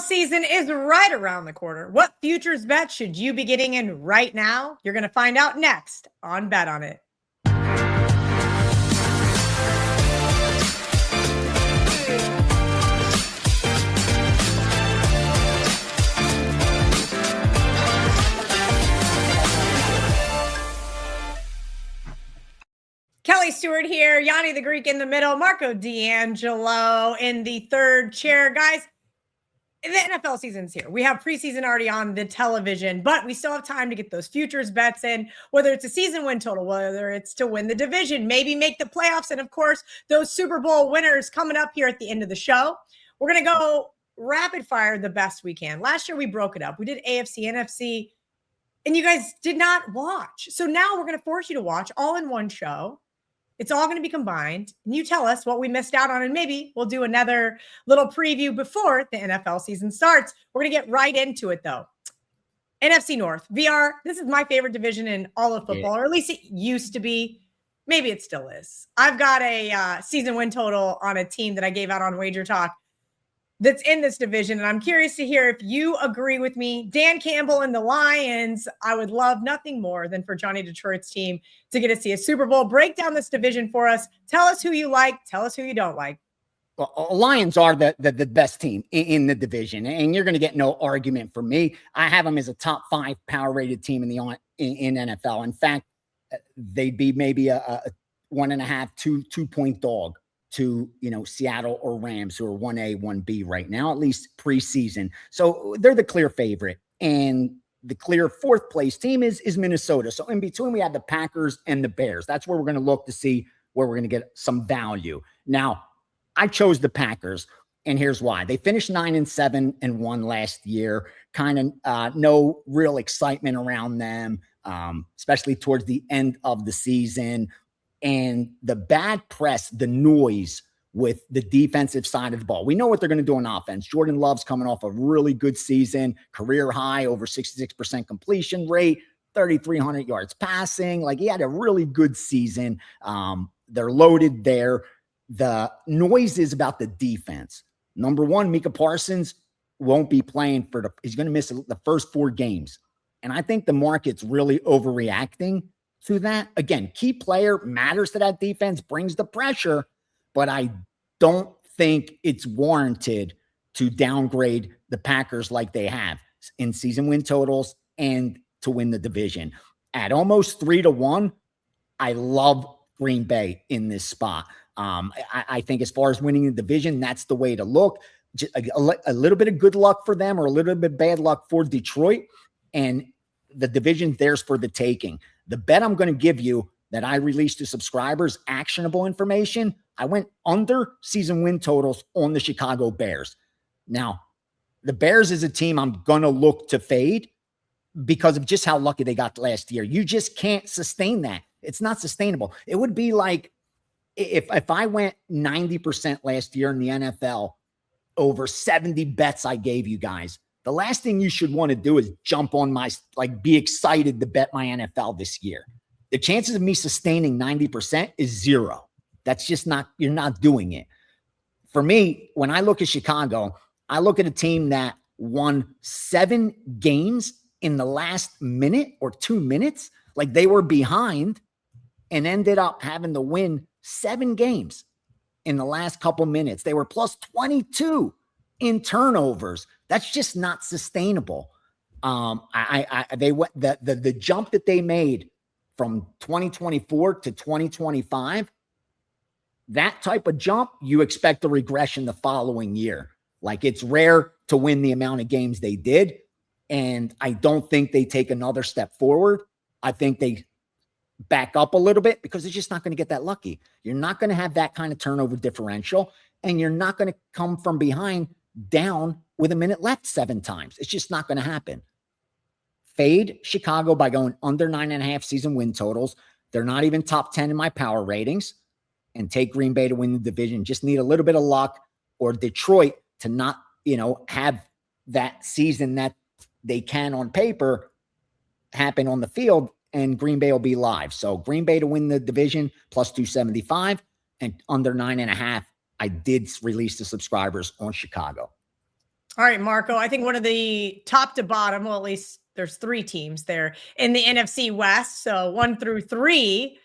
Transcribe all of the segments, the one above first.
season is right around the corner. What futures bets should you be getting in right now? You're going to find out next on Bet on It. Kelly Stewart here, Gianni the Greek in the middle, Marco D'Angelo in the third chair. Guys, the NFL season's here. We have preseason already on the television, but we still have time to get those futures bets in, whether it's a season win total, whether it's to win the division, maybe make the playoffs, and of course, those Super Bowl winners coming up here at the end of the show. We're going to go rapid fire the best we can. Last year, we broke it up. We did AFC, NFC, and you guys did not watch. So now we're going to force you to watch all in one show. It's all going to be combined. And you tell us what we missed out on, and maybe we'll do another little preview before the NFL season starts. We're going to get right into it, though. NFC North, VR, this is my favorite division in all of football, or at least it used to be. Maybe it still is. I've got a season win total on a team that I gave out on WagerTalk that's in this division, and I'm curious to hear if you agree with me. Dan Campbell and the Lions, I would love nothing more than for Johnny Detroit's team to get to see a Super Bowl. Break down this division for us. Tell us who you like. Tell us who you don't like. Well, Lions are the best team in the division, and you're going to get no argument from me. I have them as a top 5 power-rated team in NFL. In fact, they'd be maybe a 1.5, 2-point dog to, Seattle or Rams, who are 1A, 1B right now, at least preseason. So they're the clear favorite. And the clear 4th place team is Minnesota. So in between, we have the Packers and the Bears. That's where we're going to look to see where we're going to get some value. Now, I chose the Packers, and here's why. They finished 9-7-1 last year. Kind of no real excitement around them, especially towards the end of the season. And the bad press, the noise with the defensive side of the ball. We know what they're going to do on offense. Jordan Love's coming off a really good season, career high, over 66% completion rate, 3,300 yards passing. Like, he had a really good season. They're loaded there. The noise is about the defense. Number one, Micah Parsons won't be playing he's going to miss the first 4 games. And I think the market's really overreacting to that. Again, key player matters to that defense, brings the pressure, but I don't think it's warranted to downgrade the Packers like they have in season win totals and to win the division. At almost 3-1, I love Green Bay in this spot. I think as far as winning the division, that's the way to look. Just a little bit of good luck for them, or a little bit bad luck for Detroit, and the division there's for the taking. The bet I'm going to give you that I released to subscribers, actionable information, I went under season win totals on the Chicago Bears. Now, the Bears is a team I'm going to look to fade because of just how lucky they got last year. You just can't sustain that. It's not sustainable. It would be like if I went 90% last year in the NFL over 70 bets I gave you guys. The last thing you should want to do is jump on be excited to bet my NFL this year. The chances of me sustaining 90% is 0. That's just you're not doing it. For me, when I look at Chicago, I look at a team that won 7 games in the last minute or 2 minutes. Like, they were behind and ended up having to win 7 games in the last couple minutes. They were plus 22 in turnovers. That's just not sustainable. They went the jump that they made from 2024 to 2025. That type of jump, you expect a regression the following year. Like, it's rare to win the amount of games they did, and I don't think they take another step forward. I think they back up a little bit because they're just not going to get that lucky. You're not going to have that kind of turnover differential, and you're not going to come from behind down with a minute left 7 times. It's just not going to happen. Fade Chicago by going under 9.5 season win totals. They're not even top 10 in my power ratings. And take Green Bay to win the division. Just need a little bit of luck, or Detroit to not, have that season that they can on paper happen on the field, and Green Bay will be live. So Green Bay to win the division plus 275, and under 9.5. I did release the subscribers on Chicago. All right, Marco, I think one of the top to bottom, well, at least there's 3 teams there in the NFC West. So 1 through 3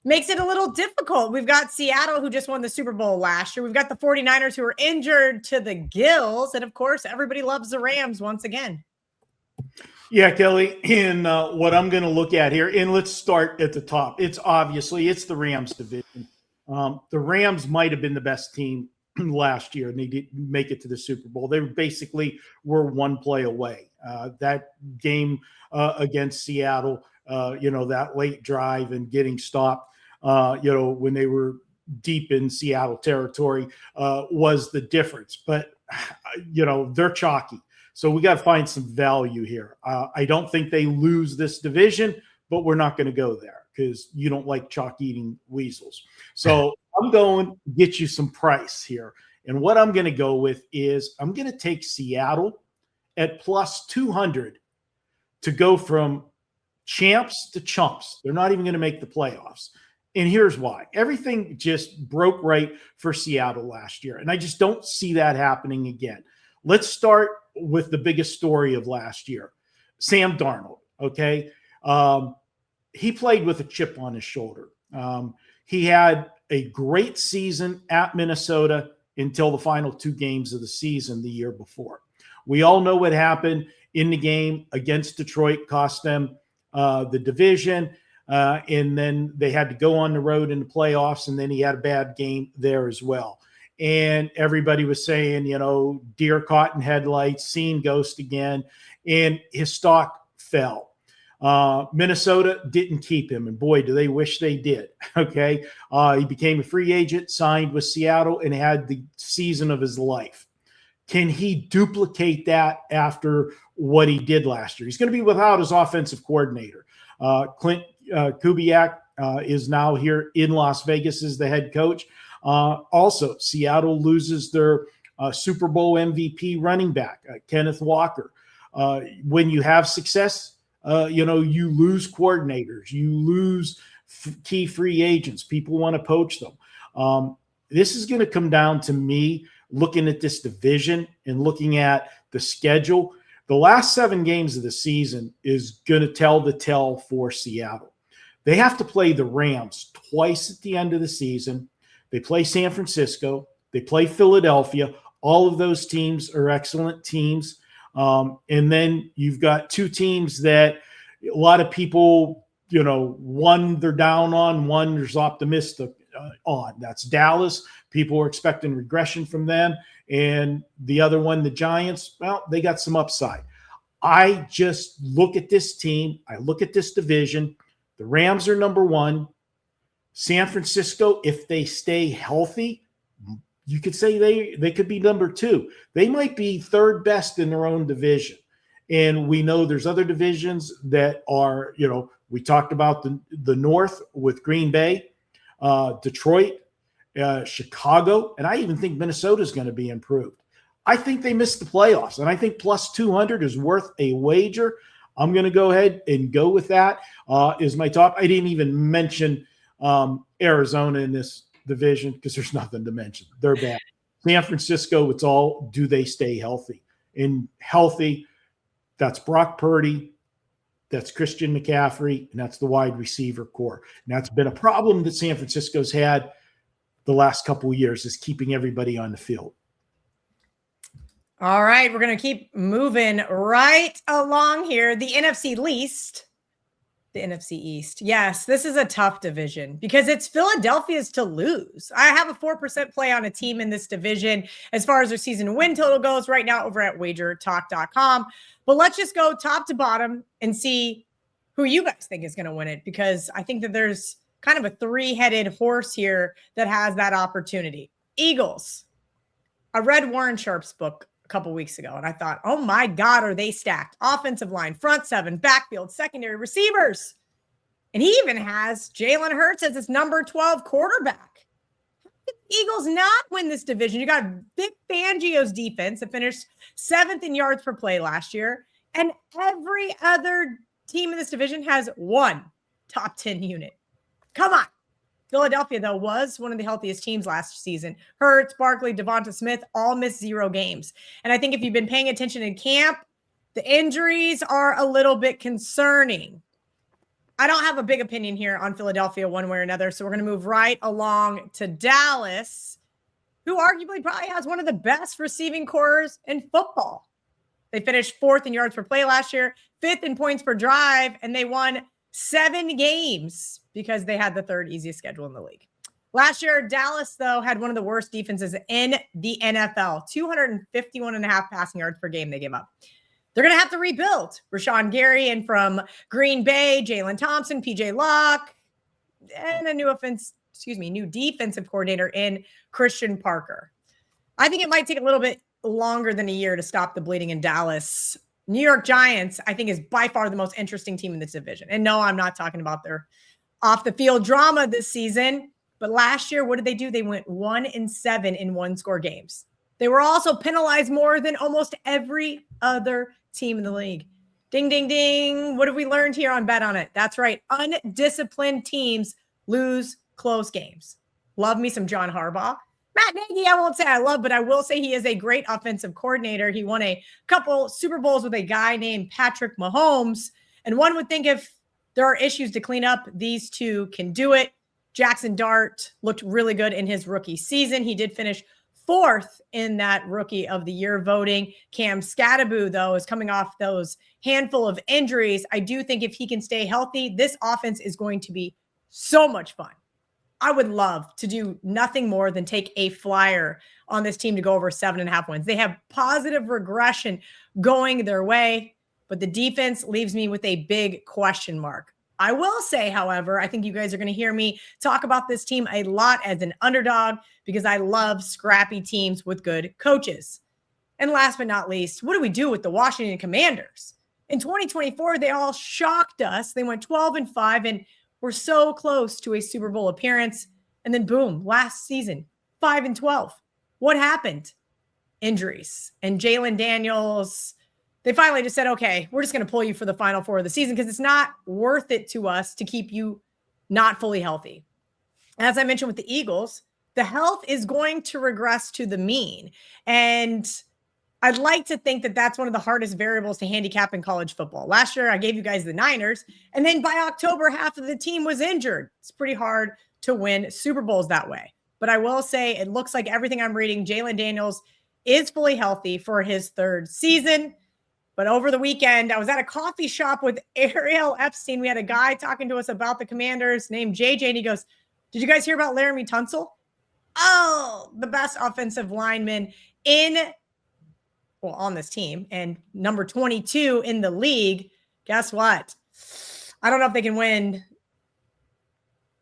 makes it a little difficult. We've got Seattle, who just won the Super Bowl last year. We've got the 49ers, who are injured to the gills. And of course, everybody loves the Rams once again. Yeah, Kelly, and what I'm going to look at here, and let's start at the top. It's the Rams division. The Rams might have been the best team last year, and they didn't make it to the Super Bowl. They basically were one play away. That game against Seattle, that late drive and getting stopped, when they were deep in Seattle territory was the difference. But, they're chalky. So we got to find some value here. I don't think they lose this division, but we're not going to go there because you don't like chalk eating weasels. So I'm going to get you some price here. And what I'm going to go with is I'm going to take Seattle at plus 200 to go from champs to chumps. They're not even going to make the playoffs. And here's why. Everything just broke right for Seattle last year. And I just don't see that happening again. Let's start with the biggest story of last year, Sam Darnold. Okay. He played with a chip on his shoulder. He had a great season at Minnesota until the final 2 games of the season the year before. We all know what happened in the game against Detroit, cost them the division. And then they had to go on the road in the playoffs. And then he had a bad game there as well. And everybody was saying, deer caught in headlights, seen ghost again, and his stock fell. Minnesota didn't keep him, and boy, do they wish they did. Okay. He became a free agent, signed with Seattle, and had the season of his life. Can he duplicate that after what he did last year? He's going to be without his offensive coordinator. Clint Kubiak is now here in Las Vegas as the head coach. Also, Seattle loses their Super Bowl MVP running back, Kenneth Walker. When you have success, you lose coordinators, you lose key free agents. People want to poach them. This is going to come down to me looking at this division and looking at the schedule. The last 7 games of the season is going to tell the tale for Seattle. They have to play the Rams twice at the end of the season. They play San Francisco. They play Philadelphia. All of those teams are excellent teams. And then you've got 2 teams that a lot of people, one they're down on, one there's optimistic on. That's Dallas. People are expecting regression from them. And the other one, the Giants, well, they got some upside. I just look at this team. I look at this division. The Rams are number 1. San Francisco, if they stay healthy, you could say they could be number 2. They might be 3rd best in their own division. And we know there's other divisions that are, we talked about the North with Green Bay, Detroit, Chicago, and I even think Minnesota is going to be improved. I think they missed the playoffs, and I think plus 200 is worth a wager. I'm going to go ahead and go with that is my top. I didn't even mention Arizona in this division because there's nothing to mention. They're bad. San Francisco, it's all, do they stay healthy? And healthy, that's Brock Purdy, that's Christian McCaffrey, and that's the wide receiver core. And that's been a problem that San Francisco's had the last couple of years, is keeping everybody on the field. All right, we're going to keep moving right along here. The NFC least, the NFC East. Yes, this is a tough division because it's Philadelphia's to lose. I have a 4% play on a team in this division as far as their season win total goes right now over at WagerTalk.com. But let's just go top to bottom and see who you guys think is going to win it, because I think that there's kind of a 3-headed horse here that has that opportunity. Eagles. I read Warren Sharp's book a couple weeks ago, and I thought, oh my God, are they stacked? Offensive line, front 7, backfield, secondary, receivers. And he even has Jalen Hurts as his number 12 quarterback. How did the Eagles not win this division? You got Vic Fangio's defense that finished 7th in yards per play last year, and every other team in this division has one top 10 unit. Come on. Philadelphia, though, was one of the healthiest teams last season. Hurts, Barkley, Devonta Smith all missed 0 games. And I think if you've been paying attention in camp, the injuries are a little bit concerning. I don't have a big opinion here on Philadelphia one way or another, so we're going to move right along to Dallas, who arguably probably has one of the best receiving cores in football. They finished 4th in yards per play last year, 5th in points per drive, and they won 7 games because they had the 3rd easiest schedule in the league. Last year, Dallas, though, had one of the worst defenses in the NFL, 251.5 passing yards per game they gave up. They're going to have to rebuild. Rashawn Gary and from Green Bay, Jalen Thompson, PJ Locke, and a new defensive coordinator in Christian Parker. I think it might take a little bit longer than a year to stop the bleeding in Dallas. New York Giants, I think, is by far the most interesting team in this division. And no, I'm not talking about their off the field drama this season. But last year, what did they do? They went 1-7 in 1-score games. They were also penalized more than almost every other team in the league. Ding, ding, ding. What have we learned here on Bet On It? That's right. Undisciplined teams lose close games. Love me some John Harbaugh. Matt Nagy, I won't say I love, but I will say he is a great offensive coordinator. He won a couple Super Bowls with a guy named Patrick Mahomes. And one would think if there are issues to clean up, these two can do it. Jackson Dart looked really good in his rookie season. He did finish 4th in that Rookie of the Year voting. Cam Scatterbo, though, is coming off those handful of injuries. I do think if he can stay healthy, this offense is going to be so much fun. I would love to do nothing more than take a flyer on this team to go over 7.5 wins. They have positive regression going their way, but the defense leaves me with a big question mark. I will say, however, I think you guys are going to hear me talk about this team a lot as an underdog because I love scrappy teams with good coaches. And last but not least, what do we do with the Washington Commanders? In 2024, they all shocked us. They went 12-5 and were so close to a Super Bowl appearance. And then boom, last season, 5-12. What happened? Injuries. And Jalen Daniels, they finally just said, okay, we're just going to pull you for the final 4 of the season because it's not worth it to us to keep you not fully healthy. As I mentioned with the Eagles, the health is going to regress to the mean. And I'd like to think that that's one of the hardest variables to handicap in college football. Last year, I gave you guys the Niners, and then by October, half of the team was injured. It's pretty hard to win Super Bowls that way. But I will say it looks like everything I'm reading, Jalen Daniels is fully healthy for his 3rd season. But over the weekend, I was at a coffee shop with Ariel Epstein. We had a guy talking to us about the Commanders named JJ, and he goes, did you guys hear about Laramie Tunsil? Oh, the best offensive lineman on this team and number 22 in the league. Guess what? I don't know if they can win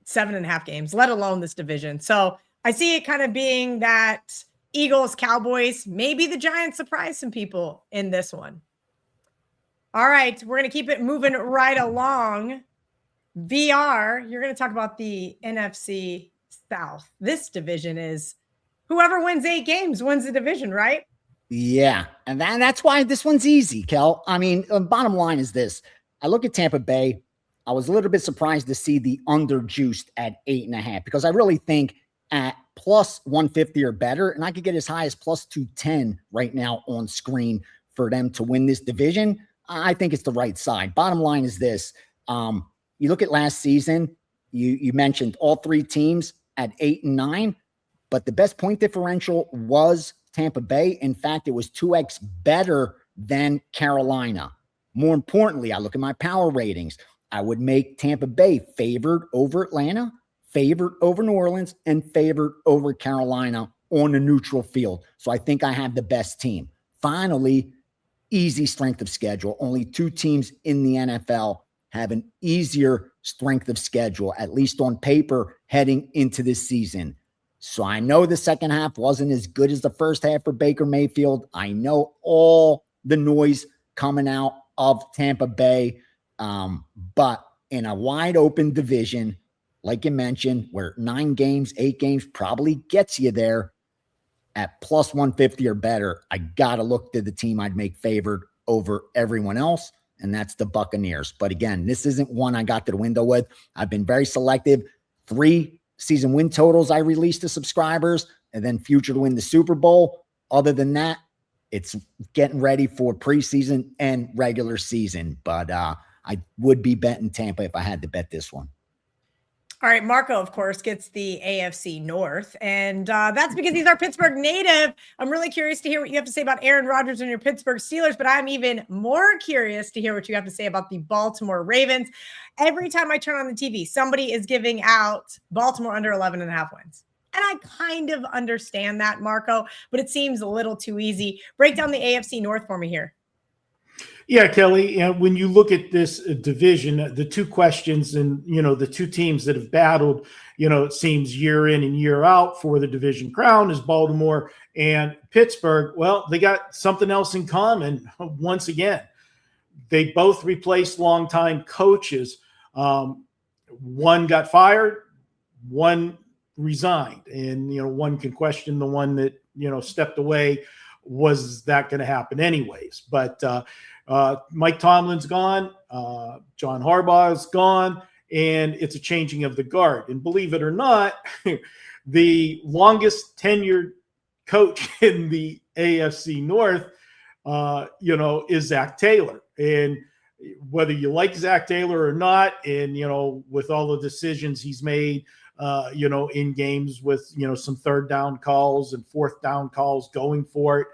7.5 games, let alone this division. So I see it kind of being that Eagles, Cowboys, maybe the Giants surprise some people in this one. All right, we're going to keep it moving right along. VR, you're going to talk about the NFC South. This division is whoever wins 8 games wins the division, right? Yeah, and that's why this one's easy, Kel. I mean, bottom line is this. I look at Tampa Bay. I was a little bit surprised to see the under juiced at 8.5 because I really think at plus 150 or better, and I could get as high as plus 210 right now on screen for them to win this division. I think it's the right side. Bottom line is this. You look at last season, you mentioned all 3 teams at 8 and 9, but the best point differential was Tampa Bay. In fact, it was 2x better than Carolina. More importantly, I look at my power ratings. I would make Tampa Bay favored over Atlanta, favored over New Orleans, and favored over Carolina on a neutral field. So I think I have the best team. Finally, easy strength of schedule. Only 2 teams in the NFL have an easier strength of schedule, at least on paper, heading into this season. So I know the second half wasn't as good as the first half for Baker Mayfield. I know all the noise coming out of Tampa Bay. But in a wide open division, like you mentioned, where 9 games, 8 games probably gets you there at plus 150 or better, I got to look to the team I'd make favored over everyone else, and that's the Buccaneers. But again, this isn't one I got to the window with. I've been very selective. 3 season win totals I released to subscribers, and then future to win the Super Bowl. Other than that, it's getting ready for preseason and regular season. But I would be betting Tampa if I had to bet this one. All right, Marco, of course, gets the AFC North, and that's because he's our Pittsburgh native. I'm really curious to hear what you have to say about Aaron Rodgers and your Pittsburgh Steelers, but I'm even more curious to hear what you have to say about the Baltimore Ravens. Every time I turn on the TV, somebody is giving out Baltimore under 11.5 wins. And I kind of understand that, Marco, but it seems a little too easy. Break down the AFC North for me here. Yeah, Kelly, when you look at this division, the two questions and, the two teams that have battled, it seems year in and year out for the division crown is Baltimore and Pittsburgh. Well, they got something else in common once again. They both replaced longtime coaches. One got fired, one resigned, and, one can question the one that, stepped away. Was that going to happen anyways? But Mike Tomlin's gone. John Harbaugh is gone. And it's a changing of the guard. And believe it or not, the longest tenured coach in the AFC North, is Zach Taylor. And whether you like Zach Taylor or not, and, with all the decisions he's made, in games with, some third down calls and fourth down calls going for it.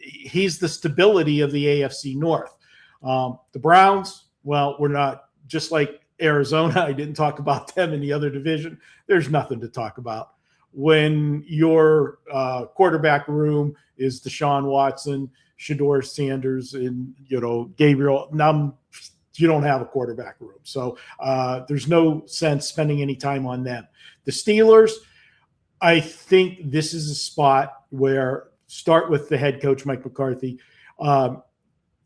He's the stability of the AFC North. The Browns, well, we're not just like Arizona. I didn't talk about them in the other division. There's nothing to talk about. When your quarterback room is Deshaun Watson, Shedeur Sanders, and, Gabriel, now you don't have a quarterback room. So there's no sense spending any time on them. The Steelers, I think this is a spot where start with the head coach, Mike McCarthy.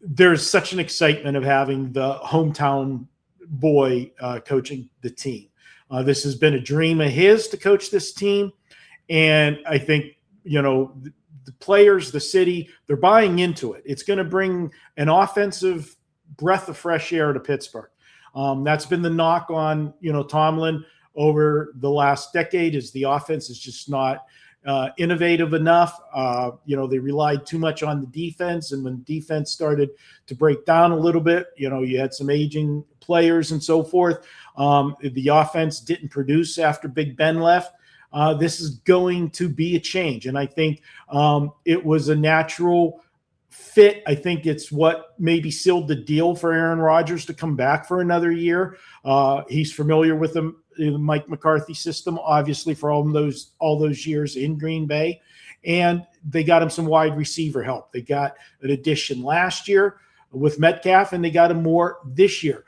There's such an excitement of having the hometown boy coaching the team. This has been a dream of his to coach this team. And I think, the players, the city, they're buying into it. It's going to bring an offensive breath of fresh air to Pittsburgh. That's been the knock on, Tomlin over the last decade is the offense is just not innovative enough. They relied too much on the defense. And when defense started to break down a little bit, you had some aging players and so forth. The offense didn't produce after Big Ben left. This is going to be a change. And I think it was a natural fit. I think it's what maybe sealed the deal for Aaron Rodgers to come back for another year. He's familiar with the Mike McCarthy system, obviously, for all those years in Green Bay. And they got him some wide receiver help. They got an addition last year with Metcalf, and they got him more this year.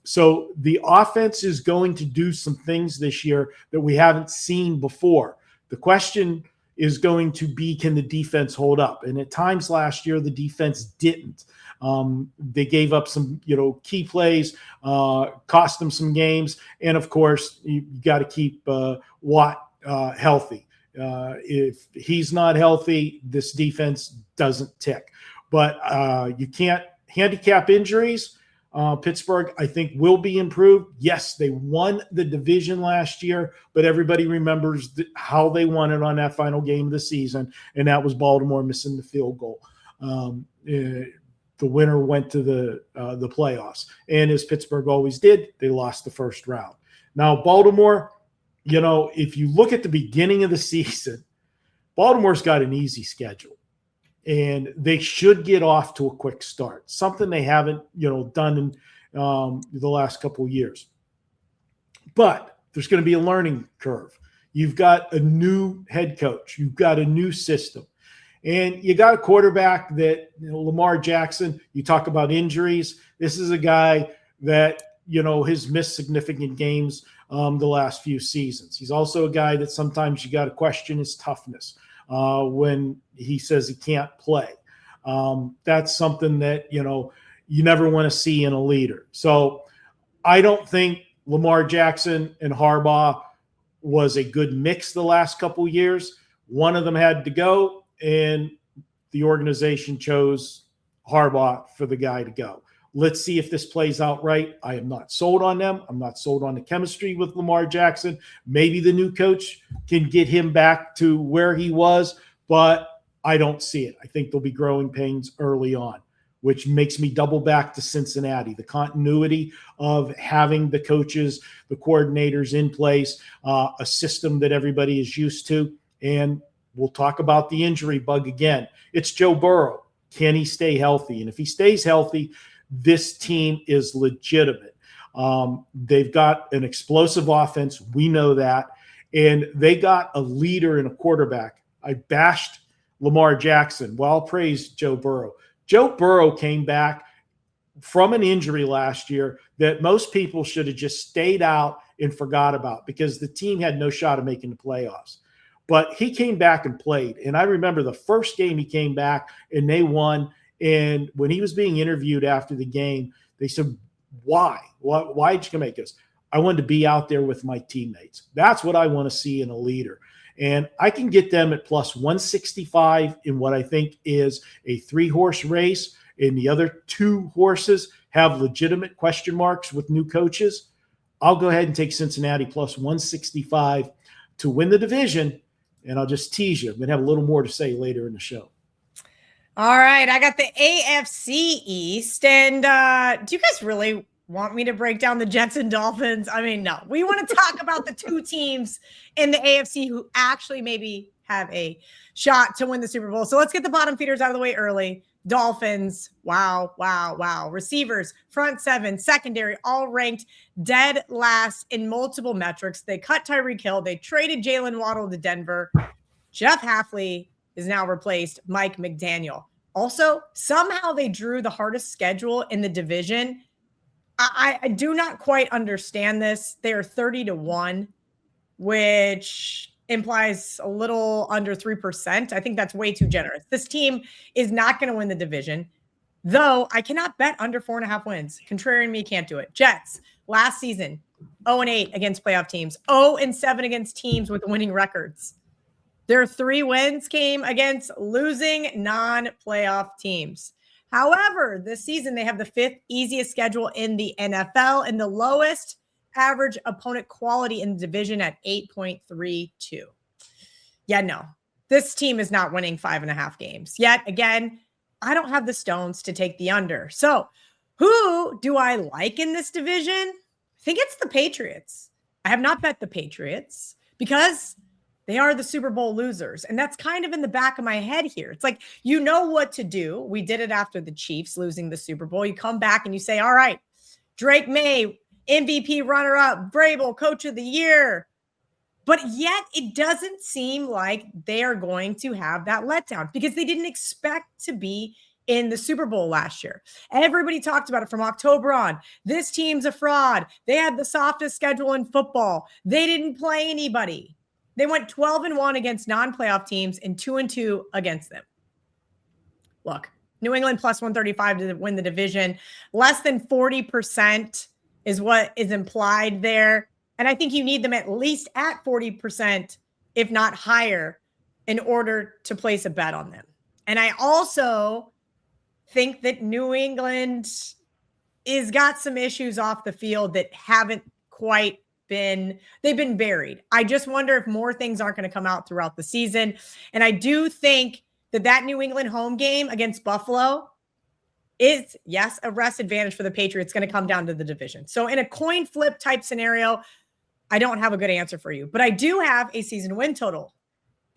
So the offense is going to do some things this year that we haven't seen before. The question is going to be, can the defense hold up? And at times last year, the defense didn't. They gave up some, key plays, cost them some games. And of course, you got to keep Watt healthy. If he's not healthy, this defense doesn't tick. But you can't handicap injuries. Pittsburgh, I think, will be improved. Yes, they won the division last year, but everybody remembers how they won it on that final game of the season, and that was Baltimore missing the field goal. The winner went to the playoffs, and as Pittsburgh always did, they lost the first round. Now, Baltimore, if you look at the beginning of the season, Baltimore's got an easy schedule. And they should get off to a quick start, something they haven't, done in the last couple of years. But there's going to be a learning curve. You've got a new head coach. You've got a new system. And you got a quarterback that, Lamar Jackson, you talk about injuries. This is a guy that, has missed significant games the last few seasons. He's also a guy that sometimes you got to question his toughness. When he says he can't play. That's something that, you never want to see in a leader. So I don't think Lamar Jackson and Harbaugh was a good mix the last couple of years. One of them had to go, and the organization chose Harbaugh for the guy to go. Let's see if this plays out right. I am not sold on them. I'm not sold on the chemistry with Lamar Jackson. Maybe the new coach can get him back to where he was, but I don't see it. I think there'll be growing pains early on, which makes me double back to Cincinnati. The continuity of having the coaches, the coordinators in place, a system that everybody is used to. And we'll talk about the injury bug again. It's Joe Burrow. Can he stay healthy? And if he stays healthy, this team is legitimate. They've got an explosive offense. We know that. And they got a leader and a quarterback. I bashed Lamar Jackson. Well, I'll praise Joe Burrow. Joe Burrow came back from an injury last year that most people should have just stayed out and forgot about because the team had no shot of making the playoffs. But he came back and played. And I remember the first game he came back and they won. And when he was being interviewed after the game, they said, why? Why did you come make us? I wanted to be out there with my teammates. That's what I want to see in a leader. And I can get them at plus 165 in what I think is a 3-horse race. And the other 2 horses have legitimate question marks with new coaches. I'll go ahead and take Cincinnati plus 165 to win the division. And I'll just tease you. I'm going to have a little more to say later in the show. All right. I got the AFC East. And do you guys really want me to break down the Jets and Dolphins? I mean, no. We want to talk about the 2 teams in the AFC who actually maybe have a shot to win the Super Bowl. So let's get the bottom feeders out of the way early. Dolphins. Wow. Receivers, front 7, secondary, all ranked dead last in multiple metrics. They cut Tyreek Hill. They traded Jalen Waddle to Denver. Jeff Hafley is now replaced Mike McDaniel. Also, somehow they drew the hardest schedule in the division. I do not quite understand this. They are 30-1, which implies a little under 3%. I think that's way too generous. This team is not going to win the division, though I cannot bet under 4.5 wins. Contrarian me can't do it. Jets, last season, 0-8 against playoff teams, 0-7 against teams with winning records. Their 3 wins came against losing non-playoff teams. However, this season, they have the 5th easiest schedule in the NFL and the lowest average opponent quality in the division at 8.32. Yeah, no, this team is not winning 5.5 games. Yet again, I don't have the stones to take the under. So who do I like in this division? I think it's the Patriots. I have not bet the Patriots because they are the Super Bowl losers. And that's kind of in the back of my head here. It's like, you know what to do. We did it after the Chiefs losing the Super Bowl. You come back and you say, all right, Drake May, MVP runner-up, Vrabel, coach of the year. But yet it doesn't seem like they are going to have that letdown because they didn't expect to be in the Super Bowl last year. Everybody talked about it from October on. This team's a fraud. They had the softest schedule in football. They didn't play anybody. They went 12-1 against non-playoff teams and 2-2 against them. Look, New England plus 135 to win the division. Less than 40% is what is implied there. And I think you need them at least at 40%, if not higher, in order to place a bet on them. And I also think that New England is got some issues off the field that haven't quite they've been buried. I just wonder if more things aren't going to come out throughout the season. And I do think that New England home game against Buffalo is, yes, a rest advantage for the Patriots. It's going to come down to the division. So in a coin flip type scenario, I don't have a good answer for you, but I do have a season win total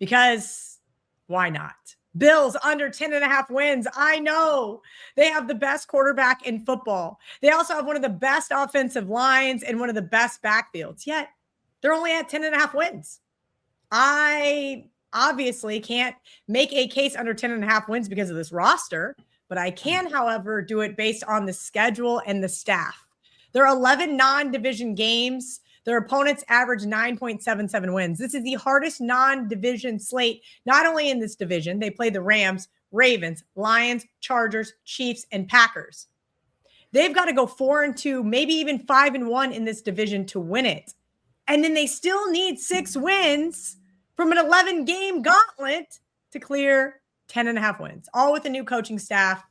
because why not? Bills under 10.5 wins. I know they have the best quarterback in football. They also have one of the best offensive lines and one of the best backfields, yet they're only at 10.5 wins. I obviously can't make a case under 10.5 wins because of this roster, but I can, however, do it based on the schedule and the staff. There are 11 non-division games. Their opponents average 9.77 wins. This is the hardest non-division slate, not only in this division. They play the Rams, Ravens, Lions, Chargers, Chiefs, and Packers. They've got to go 4-2, maybe even 5-1 in this division to win it. And then they still need 6 wins from an 11-game gauntlet to clear 10.5 wins, all with a new coaching staff.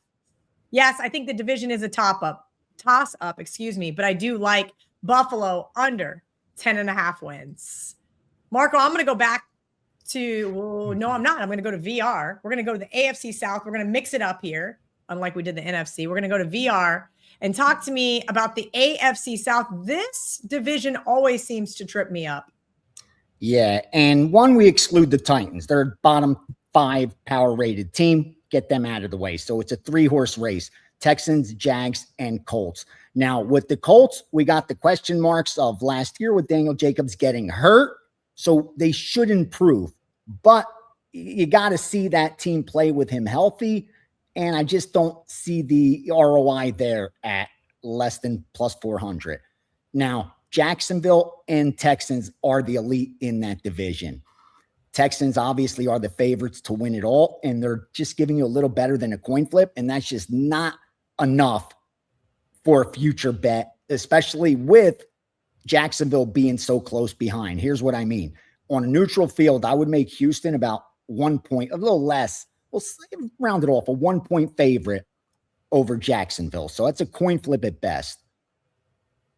Yes, I think the division is a toss up, excuse me, but I do like Buffalo under 10.5 wins. Marco, I'm going to go back to, well, no, I'm not. I'm going to go to VR. We're going to go to the AFC South. We're going to mix it up here, unlike we did the NFC. We're going to go to VR and talk to me about the AFC South. This division always seems to trip me up. Yeah, and we exclude the Titans. They're a bottom 5 power rated team. Get them out of the way. So it's a 3-horse race. Texans, Jags, and Colts. Now, with the Colts, we got the question marks of last year with Daniel Jacobs getting hurt. So they should improve. But you got to see that team play with him healthy. And I just don't see the ROI there at less than plus 400. Now, Jacksonville and Texans are the elite in that division. Texans obviously are the favorites to win it all, and they're just giving you a little better than a coin flip, and that's just not enough for a future bet, especially with Jacksonville being so close behind. Here's what I mean. On a neutral field, I would make Houston about 1 point, a little less. We'll round it off, a 1 point favorite over Jacksonville. So that's a coin flip at best.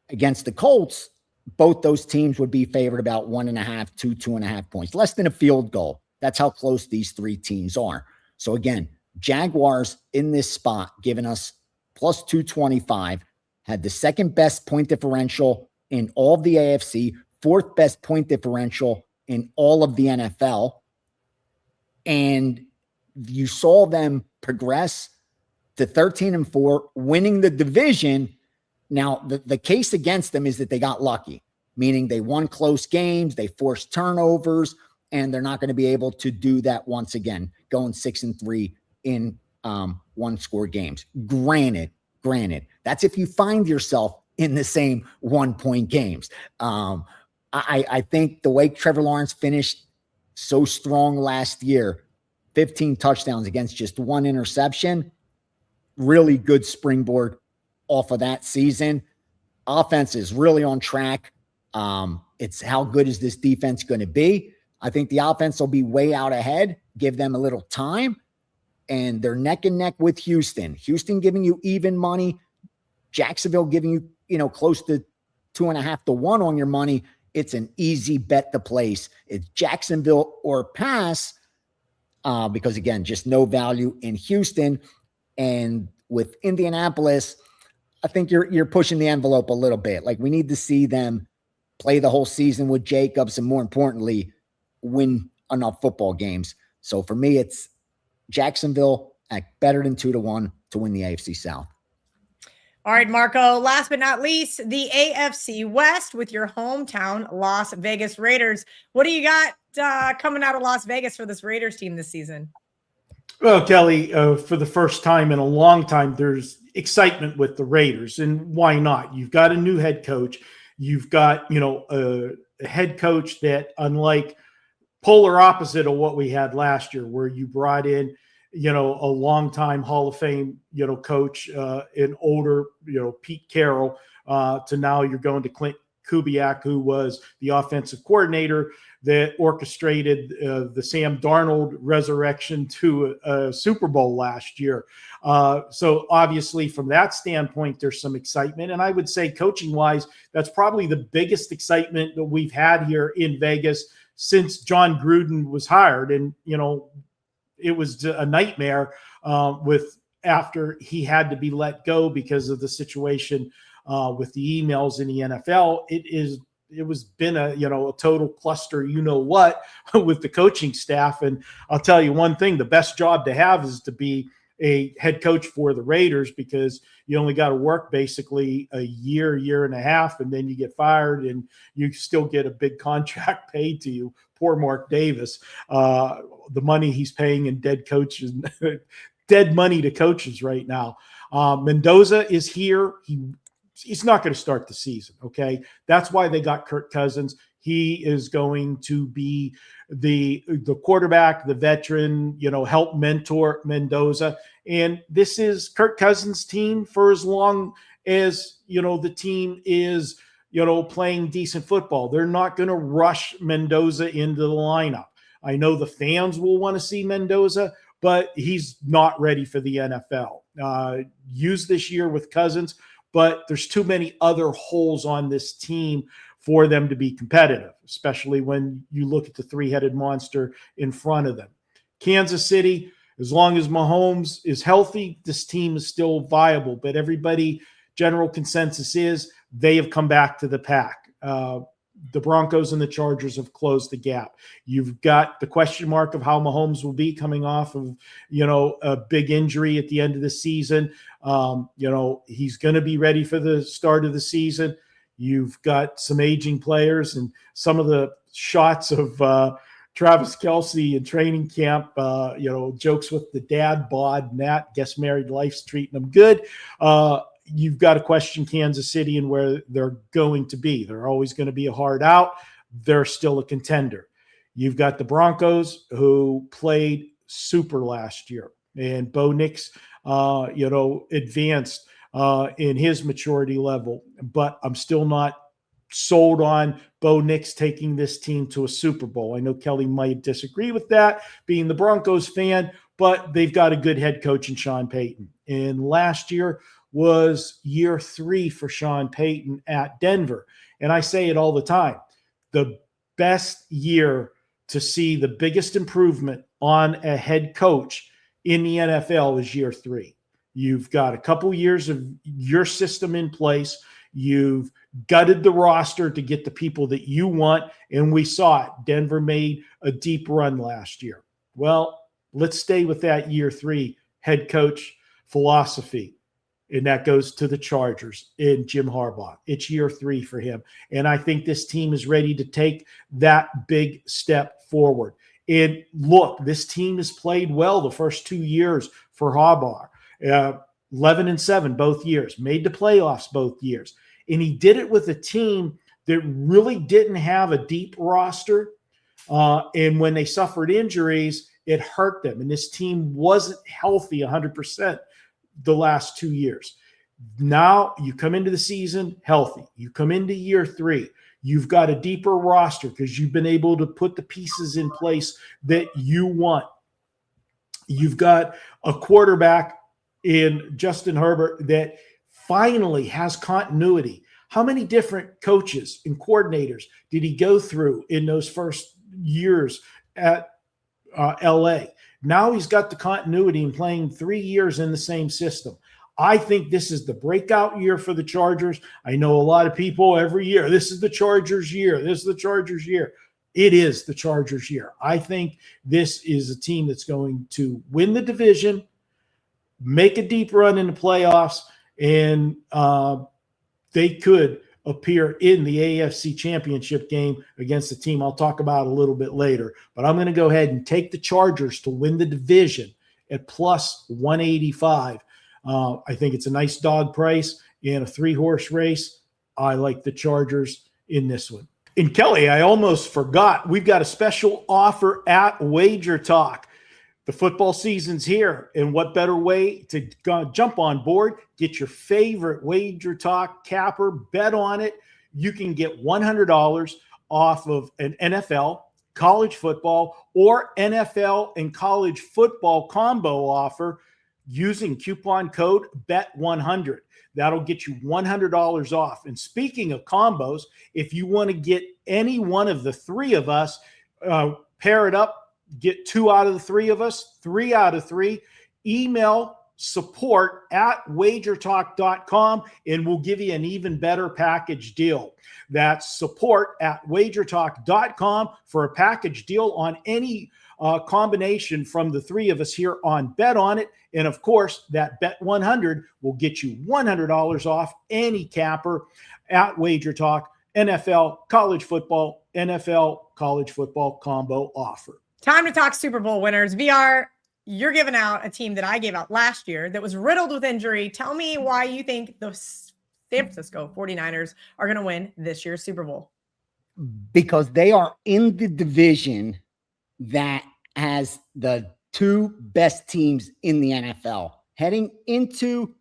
Against the Colts, both those teams would be favored about 1.5 to 2.5 points, less than a field goal. That's how close these 3 teams are. So again, Jaguars in this spot, giving us plus 225, had the second best point differential in all of the AFC, 4th best point differential in all of the NFL. And you saw them progress to 13-4, winning the division. Now, the case against them is that they got lucky, meaning they won close games, they forced turnovers, and they're not going to be able to do that once again, going 6-3 in 1-score games. Granted, that's if you find yourself in the same 1-point games. I think the way Trevor Lawrence finished so strong last year, 15 touchdowns against just 1 interception, really good springboard off of that season. Offense is really on track. It's how good is this defense going to be? I think the offense will be way out ahead. Give them a little time. And they're neck and neck with Houston. Houston giving you even money. Jacksonville giving you, close to 2.5 to 1 on your money. It's an easy bet to place. It's Jacksonville or pass because, again, just no value in Houston. And with Indianapolis, I think you're pushing the envelope a little bit. Like, we need to see them play the whole season with Jacobs and, more importantly, win enough football games. So for me, it's Jacksonville at better than 2 to 1 to win the AFC South. All right, Marco, last but not least, the AFC West with your hometown Las Vegas Raiders. What do you got coming out of Las Vegas for this Raiders team this season? Well, Kelly, for the first time in a long time, there's excitement with the Raiders, and why not? You've got a new head coach. You've got, a head coach that, unlike polar opposite of what we had last year, where you brought in, a longtime Hall of Fame, coach, an older, Pete Carroll, to now you're going to Clint Kubiak, who was the offensive coordinator that orchestrated the Sam Darnold resurrection to a Super Bowl last year. So obviously from that standpoint, there's some excitement. And I would say coaching wise, that's probably the biggest excitement that we've had here in Vegas since John Gruden was hired. And, it was a nightmare after he had to be let go because of the situation with the emails in the NFL. It was been a total cluster, with the coaching staff. And I'll tell you one thing, the best job to have is to be a head coach for the Raiders, because you only got to work basically a year and a half, and then you get fired and you still get a big contract paid to you. Poor Mark Davis, the money he's paying in dead money to coaches right now. Mendoza is here. He's not going to start the season. Okay. That's why they got Kirk Cousins. He is going to be the quarterback, the veteran, help mentor Mendoza. And this is Kirk Cousins' team for as long as, the team is, playing decent football. They're not going to rush Mendoza into the lineup. I know the fans will want to see Mendoza but he's not ready for the NFL. Used this year with Cousins, but there's too many other holes on this team for them to be competitive, especially when you look at the three-headed monster in front of them. Kansas City, as long as Mahomes is healthy, this team is still viable, but everybody, general consensus is they have come back to the pack. The Broncos and the Chargers have closed the gap. You've got the question mark of how Mahomes will be coming off of, a big injury at the end of the season. He's going to be ready for the start of the season. You've got some aging players, and some of the shots of Travis Kelce in training camp, jokes with the dad bod and that, guess married life's treating them good. You've got to question Kansas City and where they're going to be. They're always going to be a hard out. They're still a contender. You've got the Broncos, who played super last year, and Bo Nix, advanced in his maturity level, but I'm still not sold on Bo Nix taking this team to a Super Bowl. I know Kelly might disagree with that, being the Broncos fan, but they've got a good head coach in Sean Payton. And last year was year 3 for Sean Payton at Denver. And I say it all the time, the best year to see the biggest improvement on a head coach in the NFL is year 3. You've got a couple years of your system in place. You've gutted the roster to get the people that you want, and we saw it. Denver made a deep run last year. Well, let's stay with that year 3 head coach philosophy, and that goes to the Chargers and Jim Harbaugh. It's year 3 for him, and I think this team is ready to take that big step forward. And look, this team has played well the first 2 years for Harbaugh. 11-7 both years, made the playoffs both years. And he did it with a team that really didn't have a deep roster. And when they suffered injuries, it hurt them. And this team wasn't healthy 100% the last 2 years. Now you come into the season healthy. You come into year 3. You've got a deeper roster because you've been able to put the pieces in place that you want. You've got a quarterback in Justin Herbert that finally has continuity. How many different coaches and coordinators did he go through in those first years at LA? Now he's got the continuity in playing 3 years in the same system. I think this is the breakout year for the Chargers. I know a lot of people every year, this is the Chargers year. This is the Chargers year. It is the Chargers year. I think this is a team that's going to win the division, make a deep run in the playoffs, and they could appear in the AFC Championship game against a team I'll talk about a little bit later. But I'm going to go ahead and take the Chargers to win the division at plus 185. I think it's a nice dog price in a 3-horse race. I like the Chargers in this one. And Kelly, I almost forgot, we've got a special offer at WagerTalk. The football season's here, and what better way to jump on board, get your favorite WagerTalk capper, bet on it. You can get $100 off of an NFL, college football, or NFL and college football combo offer using coupon code BET100. That'll get you $100 off. And speaking of combos, if you want to get any one of the 3 of us, pair it up, get 2 out of the 3 of us, 3 out of 3, email support@wagertalk.com, and we'll give you an even better package deal. That's support@wagertalk.com for a package deal on any combination from the 3 of us here on Bet On It. And of course, that Bet 100 will get you $100 off any capper at WagerTalk, NFL, college football, NFL, college football combo offer. Time to talk Super Bowl winners. VR, you're giving out a team that I gave out last year that was riddled with injury. Tell me why you think the San Francisco 49ers are going to win this year's Super Bowl. Because they are in the division that has the 2 best teams in the NFL. Heading into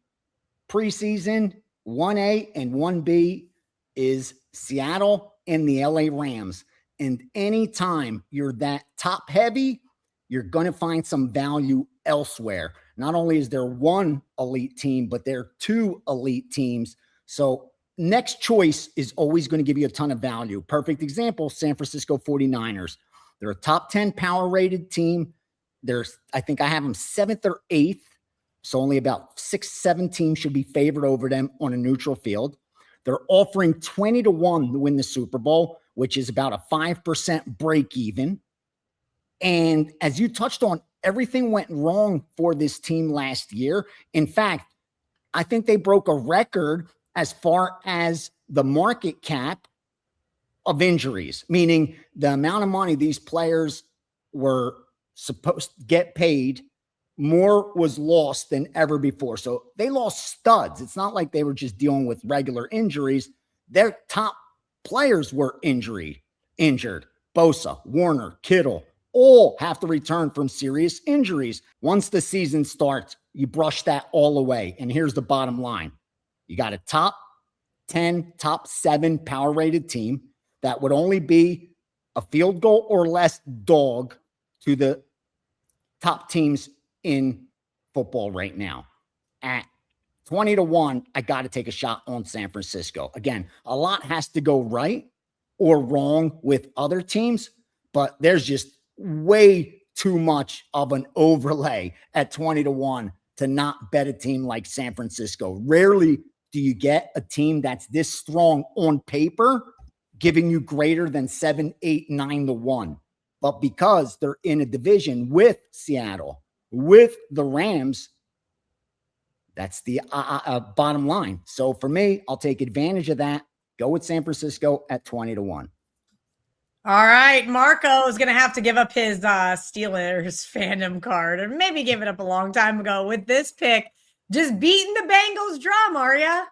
preseason, 1A and 1B is Seattle and the LA Rams. And anytime you're that top heavy, you're going to find some value elsewhere. Not only is there one elite team, but there are two elite teams. So next choice is always going to give you a ton of value. Perfect example, San Francisco 49ers. They're a top 10 power rated team. I think I have them 7th or 8th. So only about 6, 7 teams should be favored over them on a neutral field. They're offering 20-1 to win the Super Bowl, which is about a 5% break even. And as you touched on, everything went wrong for this team last year. In fact, I think they broke a record as far as the market cap of injuries, meaning the amount of money these players were supposed to get paid, more was lost than ever before. So they lost studs. It's not like they were just dealing with regular injuries. Their top players were injured. Bosa, Warner, Kittle, all have to return from serious injuries. Once the season starts, you brush that all away. And here's the bottom line. You got a top 10, top 7 power rated team that would only be a field goal or less dog to the top teams in football right now. At 20-1, I got to take a shot on San Francisco. Again, a lot has to go right or wrong with other teams, but there's just way too much of an overlay at 20-1 to not bet a team like San Francisco. Rarely do you get a team that's this strong on paper giving you greater than 7, 8, 9-1. But because they're in a division with Seattle, with the Rams, that's the bottom line. So for me, I'll take advantage of that. Go with San Francisco at 20-1. All right, Marco is going to have to give up his Steelers fandom card, or maybe gave it up a long time ago with this pick. Just beating the Bengals drum, are ya?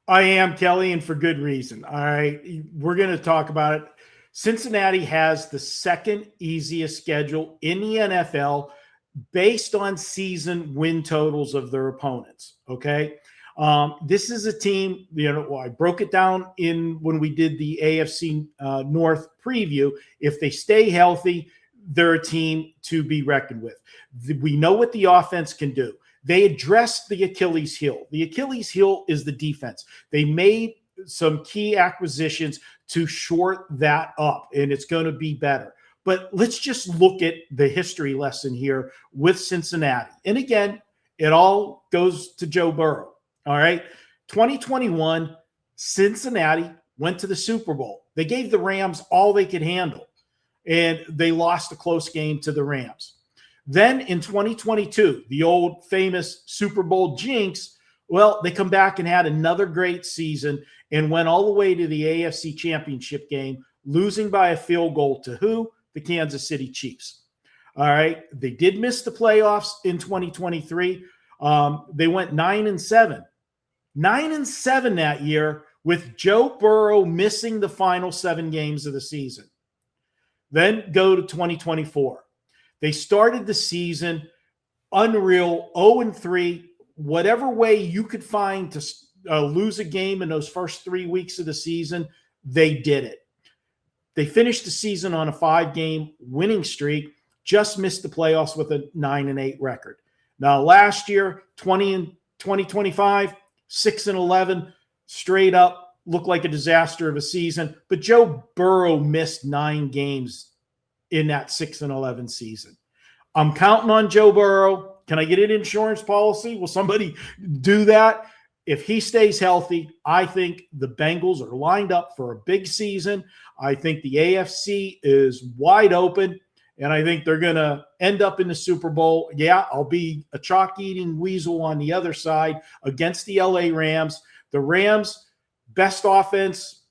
I am, Kelly, and for good reason. All right, we're going to talk about it. Cincinnati has the second easiest schedule in the NFL based on season win totals of their opponents. Okay. This is a team, I broke it down when we did the AFC North preview. If they stay healthy, they're a team to be reckoned with. We know what the offense can do. They addressed the Achilles heel. The Achilles heel is the defense. They made some key acquisitions to short that up, and it's going to be better. But let's just look at the history lesson here with Cincinnati. And again, it all goes to Joe Burrow. All right. 2021, Cincinnati went to the Super Bowl. They gave the Rams all they could handle, and they lost a close game to the Rams. Then in 2022, the old famous Super Bowl jinx, well, they come back and had another great season and went all the way to the AFC Championship game, losing by a field goal to who? The Kansas City Chiefs. All right. They did miss the playoffs in 2023. They went 9-7. 9-7 that year with Joe Burrow missing the final 7 games of the season. Then go to 2024. They started the season unreal, 0-3, whatever way you could find to lose a game in those first 3 weeks of the season, they did it. They finished the season on a 5-game winning streak, just missed the playoffs with a 9-8 record. Now, last year, 2025, 6-11, straight up, looked like a disaster of a season. But Joe Burrow missed 9 games in that 6-11 season. I'm counting on Joe Burrow. Can I get an insurance policy? Will somebody do that? If he stays healthy, I think the Bengals are lined up for a big season. I think the AFC is wide open, and I think they're going to end up in the Super Bowl. Yeah, I'll be a chalk-eating weasel on the other side against the LA Rams. The Rams, best offense.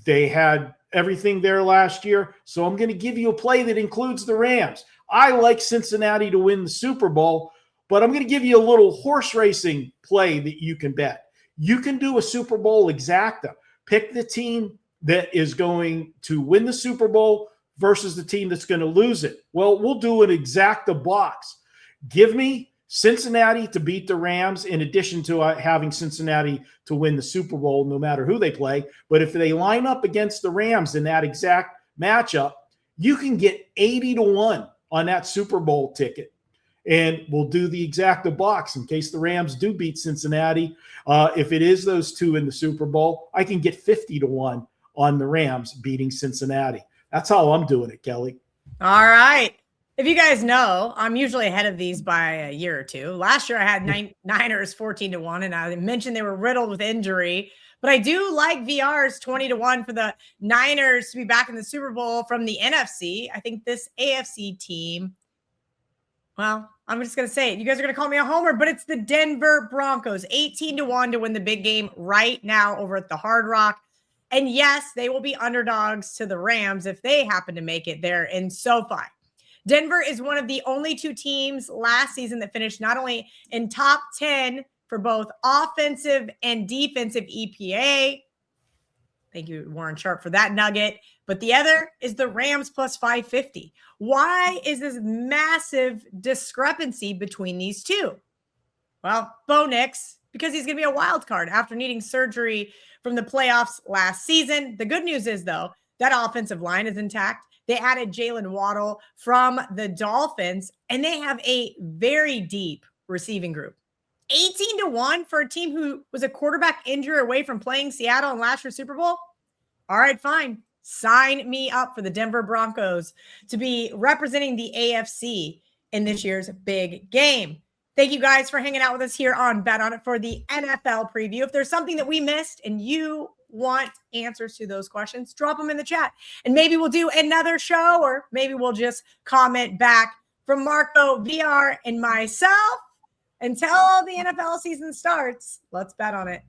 They had everything there last year. So I'm going to give you a play that includes the Rams. I like Cincinnati to win the Super Bowl, but I'm going to give you a little horse racing play that you can bet. You can do a Super Bowl exacta. Pick the team that is going to win the Super Bowl versus the team that's going to lose it. Well, we'll do an exacta box. Give me Cincinnati to beat the Rams in addition to having Cincinnati to win the Super Bowl no matter who they play. But if they line up against the Rams in that exact matchup, you can get 80-1 on that Super Bowl ticket. And we'll do the exacta box in case the Rams do beat Cincinnati. If it is those two in the Super Bowl, I can get 50-1 on the Rams beating Cincinnati. That's how I'm doing it, Kelly. All right. If you guys know, I'm usually ahead of these by a year or two. Last year I had Niners 14-1, and I mentioned they were riddled with injury. But I do like VR's 20-1 for the Niners to be back in the Super Bowl from the NFC. I think this AFC team, well, I'm just going to say it. You guys are going to call me a homer, but it's the Denver Broncos, 18-1 to win the big game right now over at the Hard Rock. And yes, they will be underdogs to the Rams if they happen to make it there in SoFi. Denver is one of the only two teams last season that finished not only in top 10 for both offensive and defensive EPA. Thank you, Warren Sharp, for that nugget. But the other is the Rams plus 550. Why is this massive discrepancy between these two? Well, Bo Nix, because he's going to be a wild card after needing surgery from the playoffs last season. The good news is, though, that offensive line is intact. They added Jalen Waddle from the Dolphins, and they have a very deep receiving group. 18-1 for a team who was a quarterback injury away from playing Seattle in last year's Super Bowl. All right, fine. Sign me up for the Denver Broncos to be representing the AFC in this year's big game. Thank you guys for hanging out with us here on Bet On It for the NFL preview. If there's something that we missed and you want answers to those questions, drop them in the chat. And maybe we'll do another show, or maybe we'll just comment back from Marco, VR, and myself. Until the NFL season starts, let's bet on it.